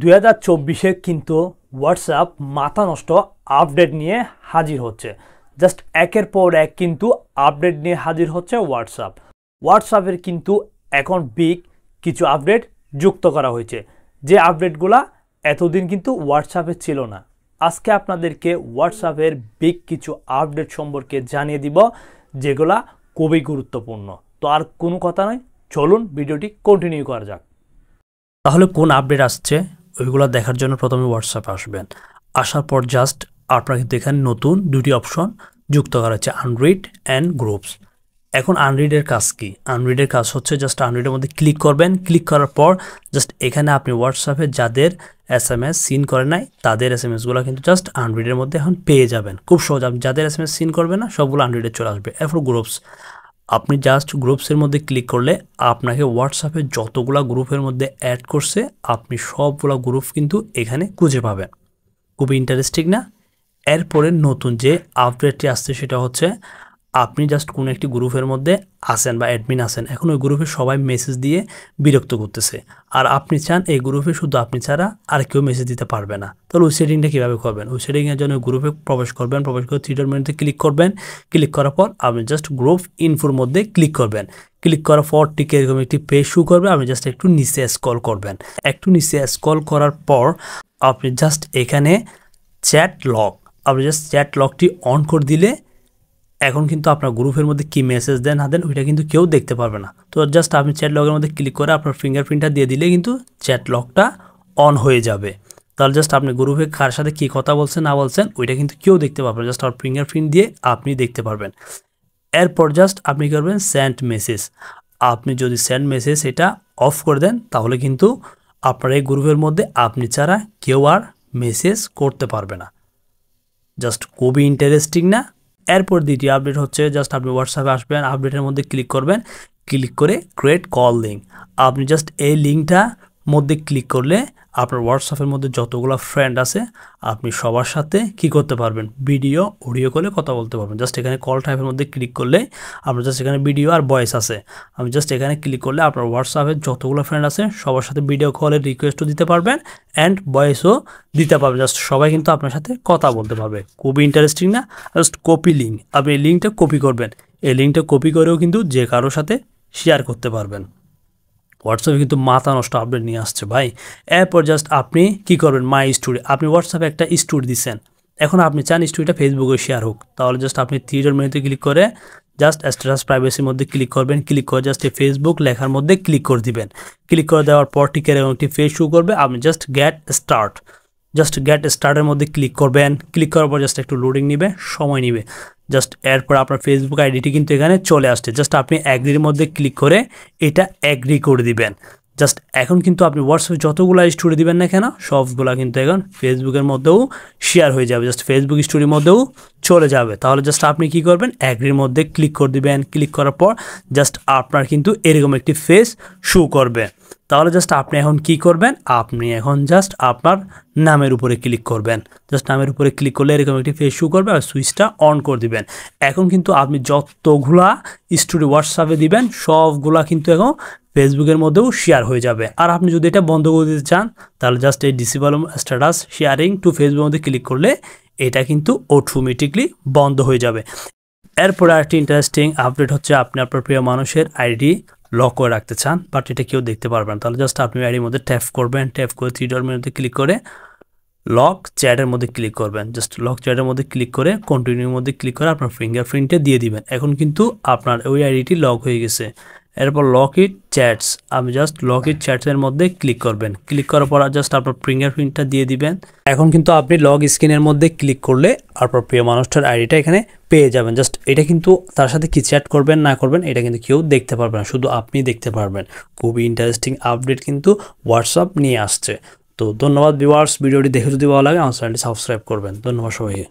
2024 কিন্তু হোয়াটসঅ্যাপ মাথা নষ্ট আপডেট নিয়ে হাজির হচ্ছে। জাস্ট একের পর এক কিন্তু আপডেট নিয়ে হাজির হচ্ছে হোয়াটসঅ্যাপের কিন্তু এখন বিগ কিছু আপডেট যুক্ত করা হয়েছে, যে আপডেটগুলা এতদিন কিন্তু হোয়াটসঅ্যাপে ছিল না। আজকে আপনাদেরকে হোয়াটসঅ্যাপের বিগ কিছু আপডেট সম্পর্কে জানিয়ে দিব, যেগুলা খুবই গুরুত্বপূর্ণ। তো আর কোনো কথা নয়, চলুন ভিডিওটি কন্টিনিউ করা যাক। তাহলে কোন আপডেট আসছে ওইগুলো দেখার জন্য প্রথমে হোয়াটসঅ্যাপে আসবেন। আসার পর জাস্ট আপনার কিন্তু এখানে নতুন দুটি অপশন যুক্ত করা হচ্ছে, আনরিড অ্যান্ড গ্রুপস। এখন আনরিডের কাজ কি? আনরিডের কাজ হচ্ছে জাস্ট আনরিডের মধ্যে ক্লিক করবেন। ক্লিক করার পর জাস্ট এখানে আপনি হোয়াটসঅ্যাপে যাদের SMS সিন করে নাই তাদের SMS-গুলো কিন্তু জাস্ট আনরিডের মধ্যে এখন পেয়ে যাবেন। খুব সহজ, আপনি যাদের SMS সিন করবেন না সবগুলো আনরিডে চলে আসবে। এরপর গ্রুপস, আপনি জাস্ট গ্রুপসের মধ্যে ক্লিক করলে আপনাকে হোয়াটসঅ্যাপে যতগুলা গ্রুপের মধ্যে অ্যাড করছে আপনি সবগুলা গ্রুপ কিন্তু এখানে খুঁজে পাবেন। খুবই ইন্টারেস্টিং না? এরপরে নতুন যে আপডেটটি আসছে সেটা হচ্ছে, আপনি জাস্ট কোনো একটি গ্রুপের মধ্যে আসেন বা অ্যাডমিন আসেন, এখন ওই গ্রুপে সবাই মেসেজ দিয়ে বিরক্ত করতেছে, আর আপনি চান এই গ্রুপে শুধু আপনি ছাড়া আর কেউ মেসেজ দিতে পারবে না। তাহলে ওই সেটিংটা কীভাবে করবেন? ওই সেটিংয়ের জন্য গ্রুপে প্রবেশ করবেন, প্রবেশ করে থ্রি ডট মেনুতে ক্লিক করবেন। ক্লিক করার পর আপনি জাস্ট গ্রুপ ইনফোর মধ্যে ক্লিক করবেন। ক্লিক করার পর ঠিক এরকম একটি পেজ শো করবে, আপনি জাস্ট একটু নিচে স্ক্রল করবেন। একটু নিচে স্ক্রল করার পর আপনি জাস্ট এখানে চ্যাট লক, আপনি জাস্ট চ্যাট লকটি অন করে দিলে এখন কিন্তু আপনার গ্রুপের মধ্যে কি মেসেজ দেন না দেন ওইটা কিন্তু কেউ দেখতে পারবে না। তো জাস্ট আপনি চ্যাট লকের মধ্যে ক্লিক করে আপনার ফিঙ্গারপ্রিন্টটা দিয়ে দিলে কিন্তু চ্যাট লকটা অন হয়ে যাবে। তাহলে জাস্ট আপনি গ্রুপে কার সাথে কী কথা বলছেন না বলছেন ওইটা কিন্তু কেউ দেখতে পারবে না, জাস্ট আপনার ফিঙ্গারপ্রিন্ট দিয়ে আপনি দেখতে পারবেন। এরপর জাস্ট আপনি করবেন সেন্ড মেসেজ। আপনি যদি সেন্ড মেসেজ এটা অফ করে দেন তাহলে কিন্তু আপনার এই গ্রুপের মধ্যে আপনি ছাড়া কেউ আর মেসেজ করতে পারবে না। জাস্ট খুবই ইন্টারেস্টিং না? এরপর দ্বিতীয় আপডেট হচ্ছে, জাস্ট আপনি হোয়াটসঅ্যাপে আসবেন, আপডেটের মধ্যে ক্লিক করবেন। ক্লিক করে ক্রিয়েট কল লিঙ্ক, আপনি জাস্ট এই লিঙ্কটা মধ্যে ক্লিক করলে আপনার হোয়াটসঅ্যাপের মধ্যে যতগুলো ফ্রেন্ড আছে আপনি সবার সাথে কি করতে পারবেন, ভিডিও অডিও কলে কথা বলতে পারবেন। জাস্ট এখানে কল টাইপের মধ্যে ক্লিক করলে আপনার জাস্ট এখানে ভিডিও আর ভয়েস আছে, আমি জাস্ট এখানে ক্লিক করলে আপনার হোয়াটসঅ্যাপে যতগুলো ফ্রেন্ড আছে সবার সাথে ভিডিও কলের রিকোয়েস্টও দিতে পারবেন অ্যান্ড ভয়েসও দিতে পারবেন। জাস্ট সবাই কিন্তু আপনার সাথে কথা বলতে পারবে। খুবই ইন্টারেস্টিং না? জাস্ট কপি লিঙ্ক, আপনি এই লিঙ্কটা কপি করবেন। এই লিঙ্কটা কপি করেও কিন্তু যে কারোর সাথে শেয়ার করতে পারবেন। হোয়াটসঅ্যাপে কিন্তু মাথা নষ্ট আপডেট নিয়ে আসছে ভাই। এরপর জাস্ট আপনি কি করবেন, মাই স্টোরি, আপনি হোয়াটসঅ্যাপে একটা স্টোরি দিচ্ছেন, এখন আপনি চান স্টোরিটা ফেসবুকে শেয়ার হোক, তাহলে জাস্ট আপনি থ্রি ডট মেনুতে ক্লিক করে জাস্ট স্ট্যাটাস প্রাইভেসির মধ্যে ক্লিক করবেন। ক্লিক করে জাস্ট এই ফেসবুক লেখার মধ্যে ক্লিক করে দিবেন। ক্লিক করে দেওয়ার পর টিকের এবং একটি পেজ শো করবে, আপনি জাস্ট গেট স্টার্টের মধ্যে ক্লিক করবেন। ক্লিক করার পর জাস্ট একটু লোডিং নিবে, সময় নিবে। জাস্ট এরপর আপনার ফেসবুক আইডিটি কিন্তু এখানে চলে আসছে, জাস্ট আপনি অ্যাগ্রির মধ্যে ক্লিক করে এটা অ্যাগ্রি করে দিবেন। জাস্ট এখন কিন্তু আপনি হোয়াটসঅ্যাপে যতগুলো স্টোরি দিবেন না কেন সবগুলো কিন্তু এখন ফেসবুকের মধ্যেও শেয়ার হয়ে যাবে, জাস্ট ফেসবুক স্টোরির মধ্যেও চলে যাবে। তাহলে জাস্ট আপনি কি করবেন, অ্যাগ্রির মধ্যে ক্লিক করে দিবেন। ক্লিক করার পর জাস্ট আপনার কিন্তু এরকম একটি ফেস শো করবে। তাহলে জাস্ট আপনি এখন কি করবেন, আপনি এখন জাস্ট আপনার নামের উপরে ক্লিক করবেন। জাস্ট নামের উপরে ক্লিক করলে এরকম একটি ফেস শো করবে আর সুইচটা অন করে দিবেন। এখন কিন্তু আপনি যতগুলা স্টোরি হোয়াটসঅ্যাপে দিবেন সবগুলা কিন্তু এখন ফেসবুকের মধ্যেও শেয়ার হয়ে যাবে। আর আপনি যদি এটা বন্ধ করে দিতে চান তাহলে জাস্ট এই ডিসেবল স্ট্যাটাস শেয়ারিং টু ফেসবুকের মধ্যে ক্লিক করলে এটা কিন্তু অটোমেটিকলি বন্ধ হয়ে যাবে। এরপরে আরেকটি ইন্টারেস্টিং আপডেট হচ্ছে, আপনি আপনার প্রিয় মানুষের আইডি লক করে রাখতে চান বাট এটা কেউ দেখতে পারবেন। তাহলে জাস্ট আপনি আইডির মধ্যে ট্যাপ করবেন, ট্যাপ করে থ্রি ডট মেনুতে ক্লিক করে লক চ্যাটের মধ্যে ক্লিক করবেন। জাস্ট লক চ্যাটের মধ্যে ক্লিক করে কন্টিনিউর মধ্যে ক্লিক করে আপনার ফিঙ্গারপ্রিন্টে দিয়ে দিবেন। এখন কিন্তু আপনার ওই আইডিটি লক হয়ে গেছে। এরপর লক ইট চ্যাটস, আপনি জাস্ট লক ইট চ্যাটসের মধ্যে ক্লিক করবেন। ক্লিক করার পর জাস্ট আপনার ফিঙ্গারপ্রিন্টটা দিয়ে দিবেন। এখন কিন্তু আপনি লগ স্ক্রিনের মধ্যে ক্লিক করলে আপনার প্রিয় মানুষটার আইডিটা এখানে পেয়ে যাবেন। জাস্ট এটা কিন্তু তার সাথে কি চ্যাট করবেন না করবেন এটা কিন্তু কেউ দেখতে পারবে না, শুধু আপনি দেখতে পারবেন। খুবই ইন্টারেস্টিং আপডেট কিন্তু হোয়াটসঅ্যাপ নিয়ে আসছে। তো ধন্যবাদ ভিউয়ার্স, ভিডিওটি দেখে যদি ভালো লাগে আমার চ্যানেলটি সাবস্ক্রাইব করবেন। ধন্যবাদ সবাইকে।